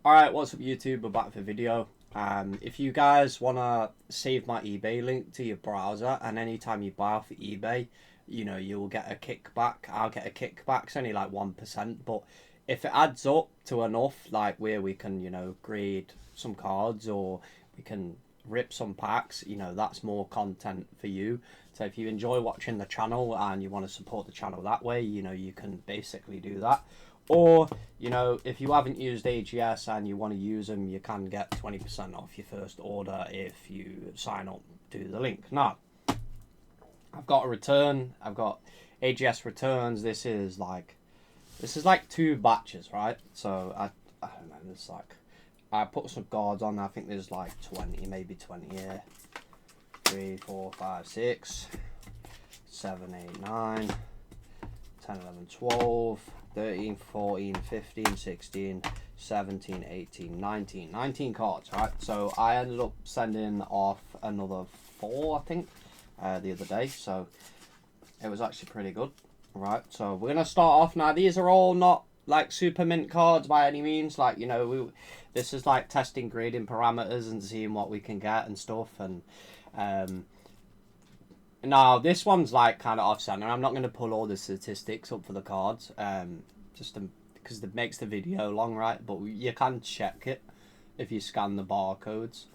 Alright, what's up YouTube? We're back with a video. If you guys want to save my eBay link to your browser, and anytime you buy off eBay, you know, you'll get a kickback. I'll get a kickback. It's only like 1%, but if it adds up to enough, like where we can, you know, grade some cards or we can rip some packs, you know, that's more content for you. So if you enjoy watching the channel and you want to support the channel that way, you know, you can basically do that. Or, you know, if you haven't used AGS and you want to use them, you can get 20% off your first order if you sign up to the link. Now, I've got a return. I've got AGS returns. This is like 2 batches, right? So I don't know. There's like, I put some cards on. I think there's like 20, maybe 20 here. 3, 4, 5, 6, 7, 8, 9, 10, 11, 12. 13, 14, 15, 16, 17, 18, 19. 19 cards, right? So I ended up sending off another 4, I think, the other day. So it was actually pretty good, right? So we're going to start off now. These are all not like super mint cards by any means. Like, you know, this is like testing grading parameters and seeing what we can get and stuff. And now, this one's like kind of off-center. I'm not going to pull all the statistics up for the cards, because it makes the video long, right? But you can check it if you scan the barcodes.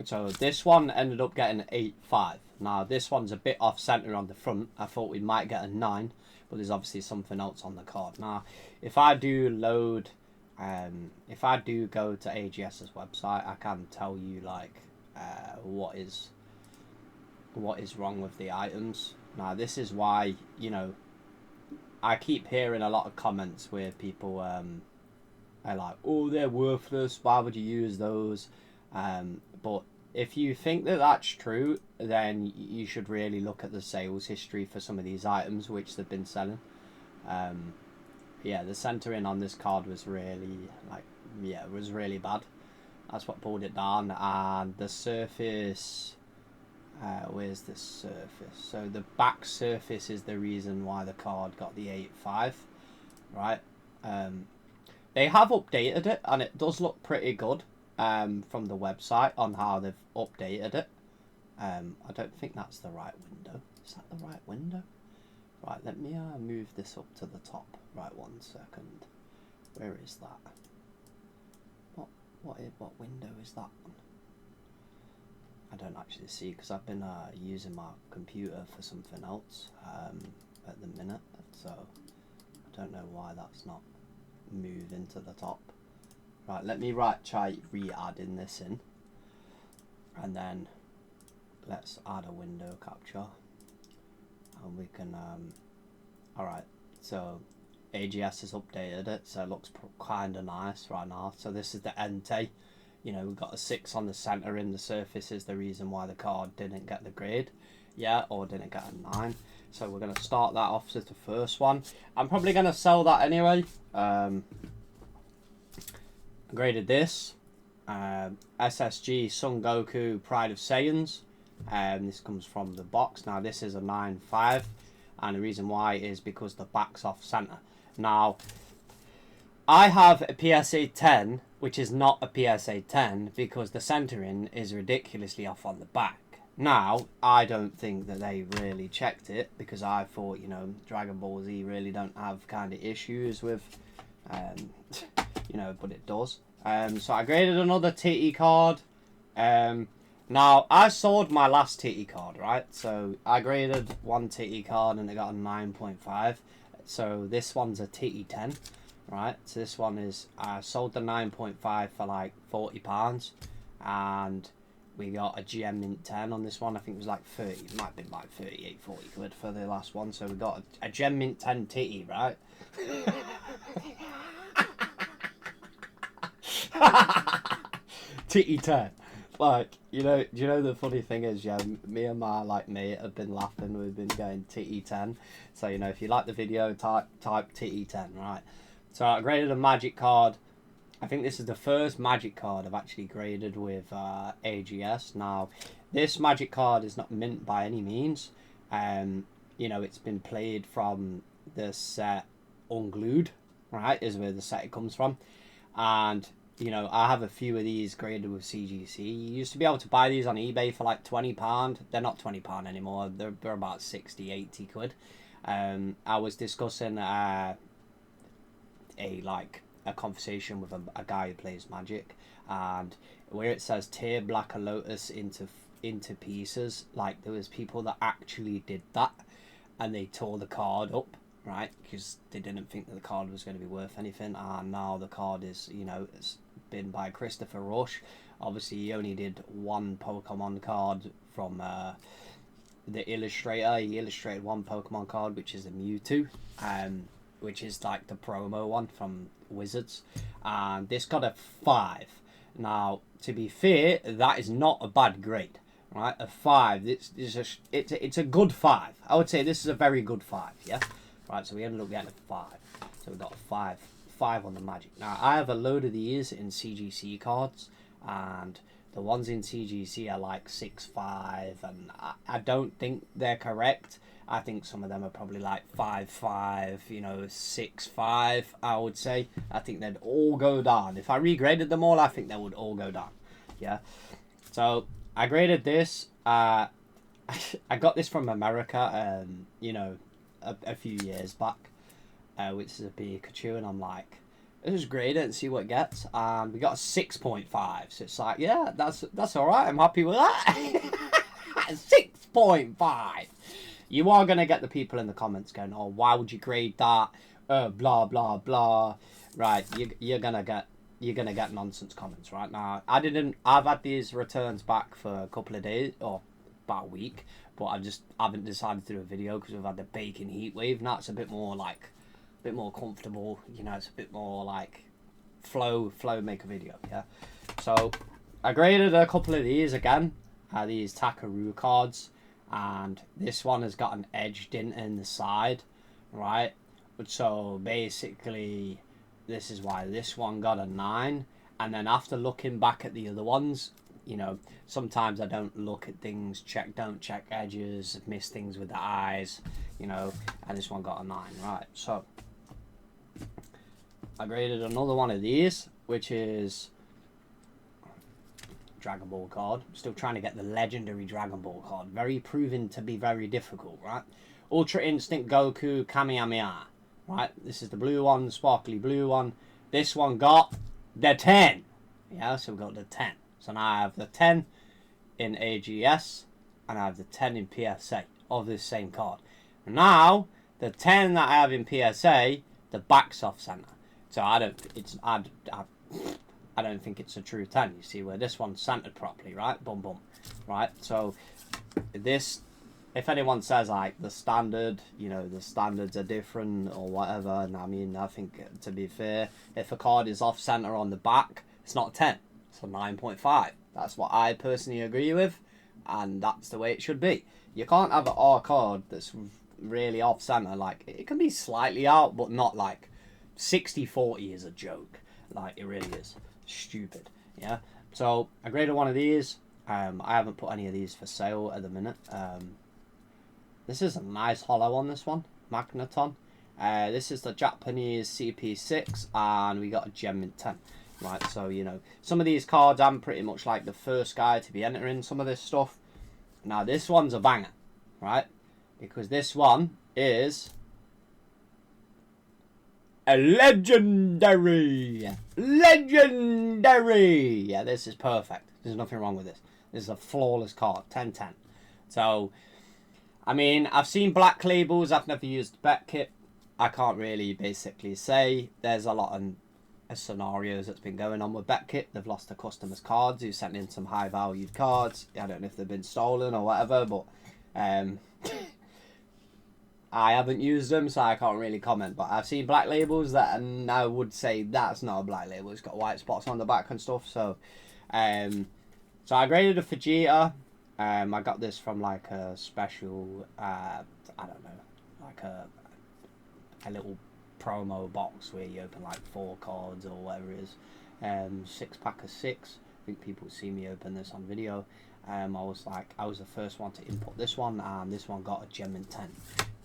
So this one ended up getting 8.5. Now, this one's a bit off-center on the front. I thought we might get a 9, but there's obviously something else on the card. Now, if I do load, if I do go to AGS's website, I can tell you, like, what is wrong with the items. Now, this is why, you know, I keep hearing a lot of comments where people are like, oh, they're worthless, why would you use those? But if you think that that's true, then you should really look at the sales history for some of these items which they've been selling. Yeah, the centering on this card was really, like, yeah, it was really bad. That's what pulled it down. And the surface, where's the surface? So the back surface is the reason why the card got the 8.5, right? They have updated it, and it does look pretty good from the website on how they've updated it. I don't think that's the right window. Is that the right window? Right, let me move this up to the top. Right, 1 second. Where is that? What window is that one? I don't actually see, because I've been using my computer for something else at the minute, so I don't know why that's not moving to the top. Right, let me try re-adding this in, and then let's add a window capture, and we can alright, so AGS has updated it, so it looks kind of nice right now. So this is the NT. You know, we've got a 6 on the center, in the surface is the reason why the card didn't get the grade, yeah, or didn't get a 9. So we're going to start that off as the first one. I'm probably going to sell that anyway. Graded this. SSG Son Goku Pride of Saiyans. This comes from the box. Now this is a 9.5, and the reason why is because the back's off center. Now, I have a PSA 10, which is not a PSA 10 because the centering is ridiculously off on the back. Now, I don't think that they really checked it, because I thought, you know, Dragon Ball Z really don't have kind of issues with, you know, but it does. So I graded another TT card. Now, I sold my last TT card, right? So I graded one TT card and it got a 9.5. So this one's a TT10. Right, so this one is, I sold the 9.5 for like £40, and we got a GM Mint 10 on this one. I think it was like 30, it might have been like 38, 40 quid for the last one. So we got a Gem Mint 10 titty, right? Titty 10. Like, you know, do you know the funny thing is, yeah, me and my like mate have been laughing, we've been going Titty 10. So, you know, if you like the video, type Titty 10, right? So I graded a magic card. I think this is the first magic card I've actually graded with AGS. Now, this magic card is not mint by any means. You know, it's been played from the set Unglued, right, is where the set it comes from. And you know, I have a few of these graded with CGC. You used to be able to buy these on eBay for like £20. They're not £20 anymore. They're about 60, 80 quid. I was discussing a conversation with a guy who plays Magic, and where it says tear Black Lotus into pieces, like there was people that actually did that, and they tore the card up, right? Because they didn't think that the card was going to be worth anything, and now the card is, you know, it's been by Christopher Rush. Obviously, he only did one Pokemon card from the illustrator. He illustrated one Pokemon card, which is a Mewtwo, which is like the promo one from Wizards, and this got a 5. Now, to be fair, that is not a bad grade, right? A 5. It's a good 5. I would say this is a very good 5. Yeah, right. So we ended up getting a 5. So we got a 5 on the Magic. Now I have a load of these in CGC cards, and the ones in CGC are like 6.5, and I don't think they're correct. I think some of them are probably like 5.5, you know, 6.5, I would say. I think they'd all go down. If I regraded them all, I think they would all go down. Yeah. So I graded this. I got this from America, you know, a few years back, which is a Pikachu, and I'm like, let's just grade it and see what it gets. And we got a 6.5. So it's like, yeah, that's all right. I'm happy with that. 6.5. You are going to get the people in the comments going, oh, why would you grade that? Blah, blah, blah. Right, you're going to get nonsense comments right now. I've had these returns back for a couple of days, or about a week, but I just haven't decided to do a video because we've had the baking heat wave. Now it's a bit more comfortable, you know, it's a bit more like flow, make a video, yeah. So I graded a couple of these again, these Takaru cards. And this one has got an edge dint in the side, right? So basically, this is why this one got a 9. And then after looking back at the other ones, you know, sometimes I don't look at things, don't check edges, miss things with the eyes, you know, and this one got a 9, right? So I graded another one of these, which is Dragon Ball card. Still trying to get the legendary Dragon Ball card. Very proven to be very difficult, right? Ultra Instinct Goku Kamehameha, right? This is the blue one, the sparkly blue one. This one got the 10. Yeah, so we got the 10. So now I have the 10 in AGS, and I have the 10 in PSA of this same card. Now, the 10 that I have in PSA, the back's off center. So I don't think it's a true 10. You see where this one's centered properly, right? Boom, boom, right? So this, if anyone says like the standard, you know, the standards are different or whatever, and I mean, I think to be fair, if a card is off center on the back, it's not a 10. It's a 9.5. That's what I personally agree with, and that's the way it should be. You can't have an R card that's really off center. Like, it can be slightly out, but not like 60-40 is a joke. Like, it really is. Stupid. Yeah, so I graded one of these. I haven't put any of these for sale at the minute. This is a nice hollow on this one, Magneton. This is the Japanese CP6, and we got a gem mint 10, right? So, you know, some of these cards I'm pretty much like the first guy to be entering some of this stuff. Now this one's a banger, right? Because this one is a legendary. Yeah, this is perfect. There's nothing wrong with this. This is a flawless card. 10-10. So, I mean, I've seen black labels. I've never used bet kit. I can't really basically say. There's a lot of scenarios that's been going on with bet kit. They've lost their customers' cards who sent in some high valued cards. I don't know if they've been stolen or whatever, but I haven't used them, so I can't really comment. But I've seen black labels that, and I would say that's not a black label. It's got white spots on the back and stuff. So, so I graded a Vegeta. I got this from like a special, I don't know, like a little promo box where you open like 4 cards or whatever it is. 6-pack of 6. I think people see me open this on video. I was the first one to input this one, and this one got a gem in 10.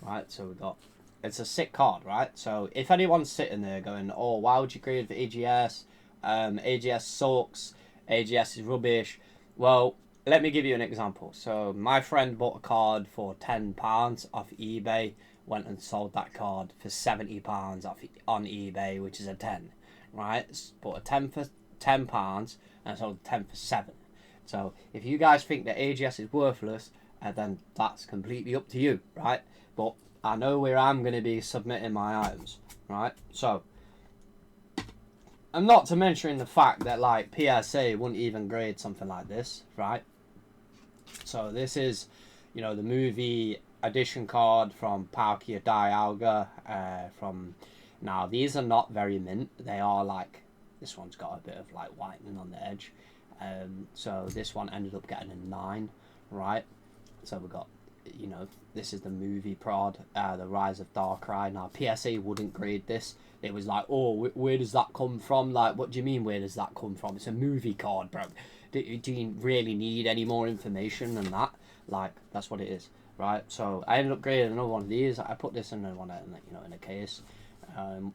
Right, so we got, it's a sick card, right? So if anyone's sitting there going, oh, why would you grade for AGS? AGS sucks, AGS is rubbish. Well, let me give you an example. So my friend bought a card for £10 off eBay, went and sold that card for £70 on eBay, which is a 10, right? Bought a 10 for £10 and sold 10 for 7. So if you guys think that AGS is worthless, then that's completely up to you, right? But I know where I'm going to be submitting my items, right? So, and not to mention the fact that like PSA wouldn't even grade something like this, right? So this is, you know, the movie edition card from Palkia Dialga. Now these are not very mint. They are like, this one's got a bit of like whitening on the edge. So this one ended up getting a 9, right? So we got, you know, this is the movie prod, the Rise of Darkrai. Now PSA wouldn't grade this. It was like, oh, where does that come from? Like, what do you mean, where does that come from? It's a movie card, bro. Do you really need any more information than that? Like, that's what it is, right? So I ended up grading another one of these. I put this in one, you know, in a case.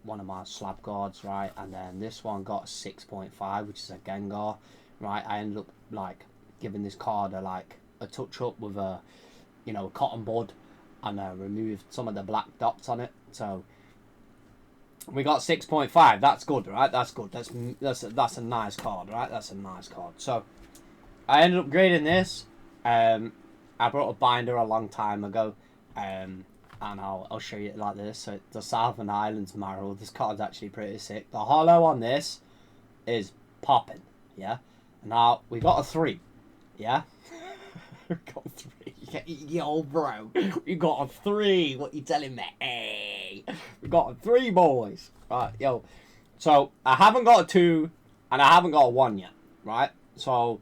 One of my slab guards, right? And then this one got a 6.5, which is a Gengar, right? I ended up like giving this card a touch up with a, you know, cotton bud, and removed some of the black dots on it. So we got 6.5. That's good, right? That's good. That's a nice card, right? That's a nice card. So I ended up grading this. I brought a binder a long time ago, and I'll show you it like this. So the Southern Islands Marrow. This card's actually pretty sick. The holo on this is popping, yeah. Now we got a 3, yeah. We got a 3. Yo, bro, we got a 3. What you telling me? Hey, we got a 3, boys. Right, yo. So I haven't got a 2, and I haven't got a 1 yet, right? So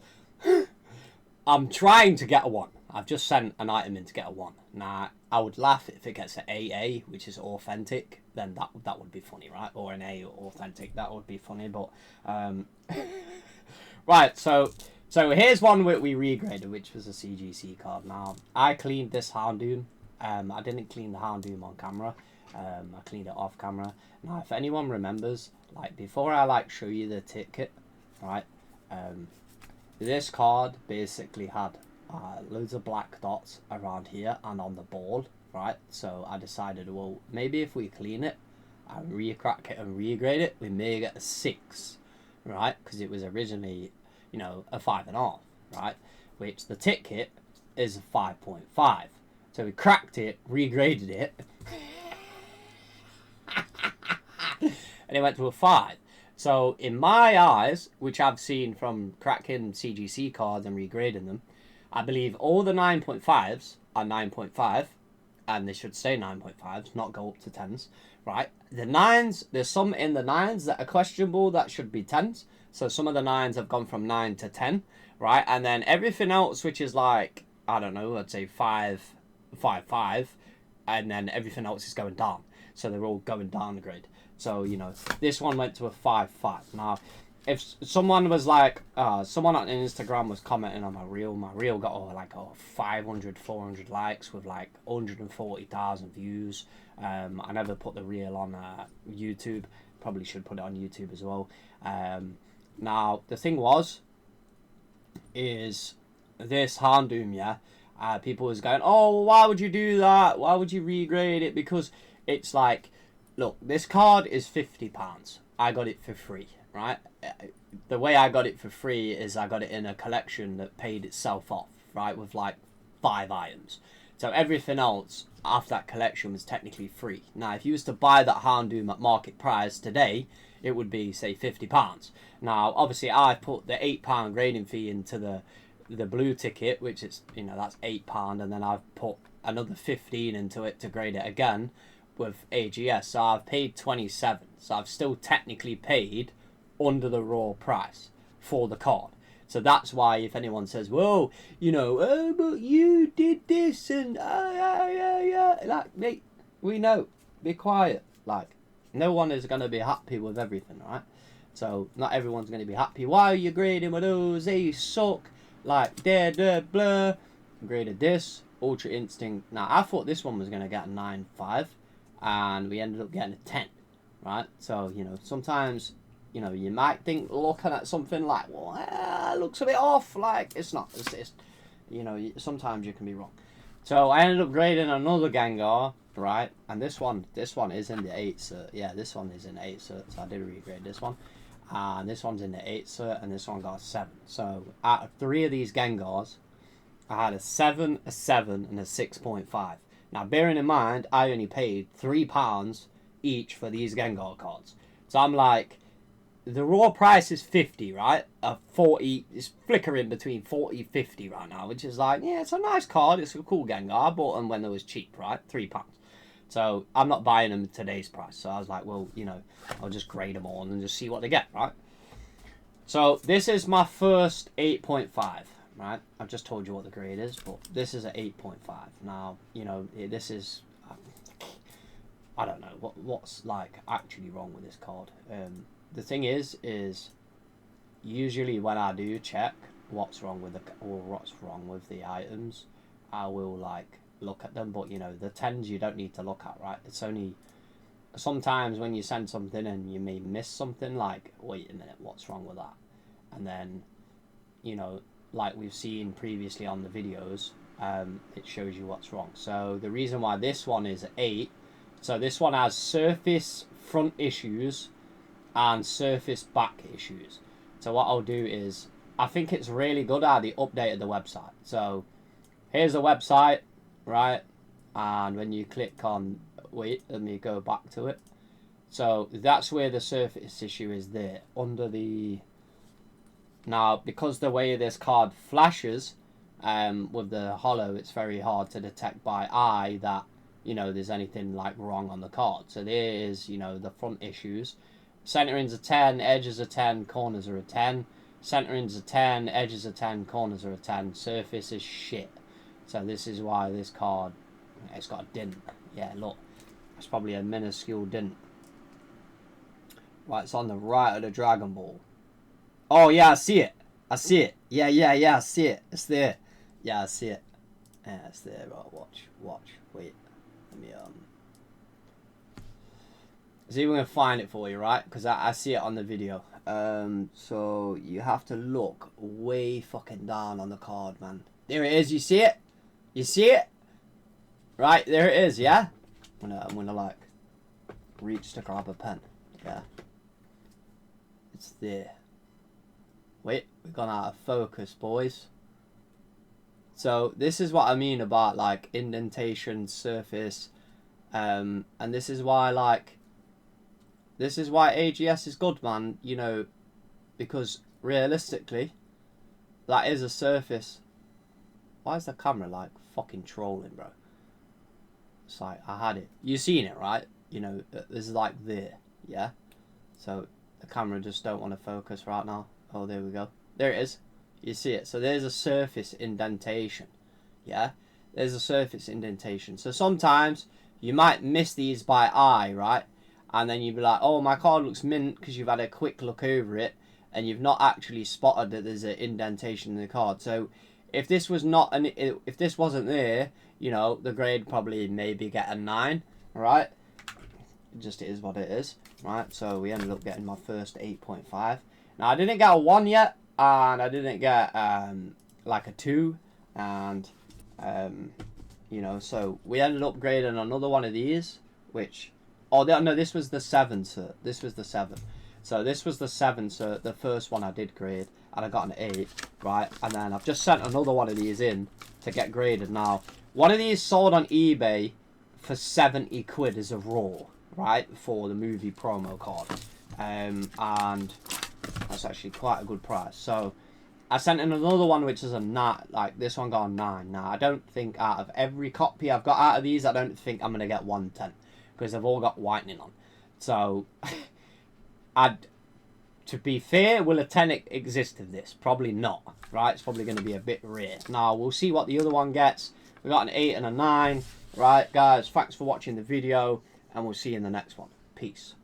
I'm trying to get a 1. I've just sent an item in to get a 1. Now I would laugh if it gets an AA, which is authentic. Then that would be funny, right? Or an A authentic, that would be funny. But right, so here's one we regraded, which was a CGC card. Now, I cleaned this Houndoom. I didn't clean the Houndoom on camera. I cleaned it off camera. Now, if anyone remembers, like, before I, like, show you the ticket, right, this card basically had loads of black dots around here and on the ball, right? So I decided, well, maybe if we clean it and re-crack it and regrade it, we may get a 6, right? Because it was originally, you know, a 5.5, right? Which the ticket is a 5.5. So we cracked it, regraded it, and it went to a 5. So in my eyes, which I've seen from cracking CGC cards and regrading them, I believe all the 9.5s are 9.5, and they should stay 9.5s, not go up to 10s, right? The 9s, there's some in the 9s that are questionable that should be 10s. So some of the 9s have gone from 9 to 10, right? And then everything else, which is like, I don't know, let's say 5, 5, 5, and then everything else is going down. So they're all going down the grade. So, you know, this one went to a 5, 5. Now, if someone was like, someone on Instagram was commenting on my reel got like 500, 400 likes with like 140,000 views. I never put the reel on YouTube. Probably should put it on YouTube as well. Now, the thing is this Houndoom, yeah, people was going, oh, why would you do that? Why would you regrade it? Because it's like, look, this card is £50. I got it for free, right? The way I got it for free is I got it in a collection that paid itself off, right, with like 5 items. So everything else after that collection was technically free. Now, if you was to buy that Houndoom at market price today, it would be, say, £50. Now, obviously, I put the £8 grading fee into the blue ticket, which is, you know, that's £8, and then I've put another 15 into it to grade it again with AGS. So I've paid 27. So I've still technically paid under the raw price for the card. So that's why if anyone says, well, you know, oh, but you did this and like, mate, we know, be quiet. Like, no one is going to be happy with everything, right? So not everyone's going to be happy. Why are you grading with those? They suck. Like, blah. Graded this, Ultra Instinct. Now, I thought this one was going to get a 9.5, and we ended up getting a 10, right? So, you know, sometimes you know, you might think looking at something like, well, it looks a bit off. Like, it's not. It's you know, sometimes you can be wrong. So I ended up grading another Gengar, right? And this one is in the 8 cert. Yeah, this one is in 8 cert. So I did regrade this one. And this one's in the 8 cert, and this one got a 7. So out of 3 of these Gengars, I had a 7, a 7, and a 6.5. Now, bearing in mind, I only paid £3 each for these Gengar cards. So I'm like, the raw price is 50, right? 40, it's flickering between 40 and 50 right now, which is like, yeah, it's a nice card. It's a cool Gengar. I bought them when they was cheap, right? £3. So I'm not buying them at today's price. So I was like, well, you know, I'll just grade them all and just see what they get, right? So this is my first 8.5, right? I've just told you what the grade is, but this is an 8.5. Now, you know, this is, I don't know what's like actually wrong with this card. The thing is usually when I do check what's wrong with the items, I will like look at them. But you know, the 10s you don't need to look at, right? It's only sometimes when you send something and you may miss something, like, wait a minute, what's wrong with that? And then, you know, like we've seen previously on the videos, it shows you what's wrong. So the reason why this one is 8, so this one has surface front issues and surface back issues. So what I'll do is, I think it's really good how they updated the website. So here's the website, right? And when you click on, wait, let me go back to it. So that's where the surface issue is there, under the, now because the way this card flashes with the holo, it's very hard to detect by eye that, you know, there's anything like wrong on the card. So there is, you know, the front issues. Centering's a 10, edges a 10, corners are a 10. Centering's a 10, edges a 10, corners are a 10. Surface is shit. So this is why this card, it's got a dint. Yeah, look, it's probably a minuscule dint. Right, it's on the right of the Dragon Ball. Oh yeah, I see it. I see it. Yeah, I see it. It's there. Yeah, I see it. Yeah, it's there. Right, watch. Wait. Let me see if we can find it for you, right? Because I see it on the video. So you have to look way fucking down on the card, man. There it is. You see it? You see it? Right, there it is, yeah? I'm gonna like reach to grab a pen. Yeah. It's there. Wait, we've gone out of focus, boys. So this is what I mean about like indentation, surface, and this is why like, this is why AGS is good, man. You know, because realistically, that is a surface. Why is the camera like fucking trolling, bro? It's like, I had it. You seen it, right? You know, this is like there, yeah? So the camera just don't want to focus right now. Oh, there we go. There it is. You see it. So there's a surface indentation, yeah? There's a surface indentation. So sometimes you might miss these by eye, right? And then you'd be like, oh, my card looks mint, because you've had a quick look over it and you've not actually spotted that there's an indentation in the card. So if this was not if this wasn't there, you know, the grade probably maybe get a 9, right? It just is what it is, right? So we ended up getting my first 8.5. Now I didn't get a 1 yet, and I didn't get like a 2, and you know, so we ended up grading another one of these, which, oh no, this was the 7, sir. This was the 7. So this was the 7, so the first one I did grade, and I got an 8, right? And then I've just sent another one of these in to get graded. Now, one of these sold on eBay for 70 quid as a raw, right? For the movie promo card. And that's actually quite a good price. So I sent in another one, which is a 9, like this one got a 9. Now, I don't think out of every copy I've got out of these, I don't think I'm going to get 110, because they've all got whitening on. So, to be fair, will a 10 exist of this? Probably not, right? It's probably going to be a bit rare. Now, we'll see what the other one gets. We got an 8 and a 9, right, guys? Thanks for watching the video, and we'll see you in the next one. Peace.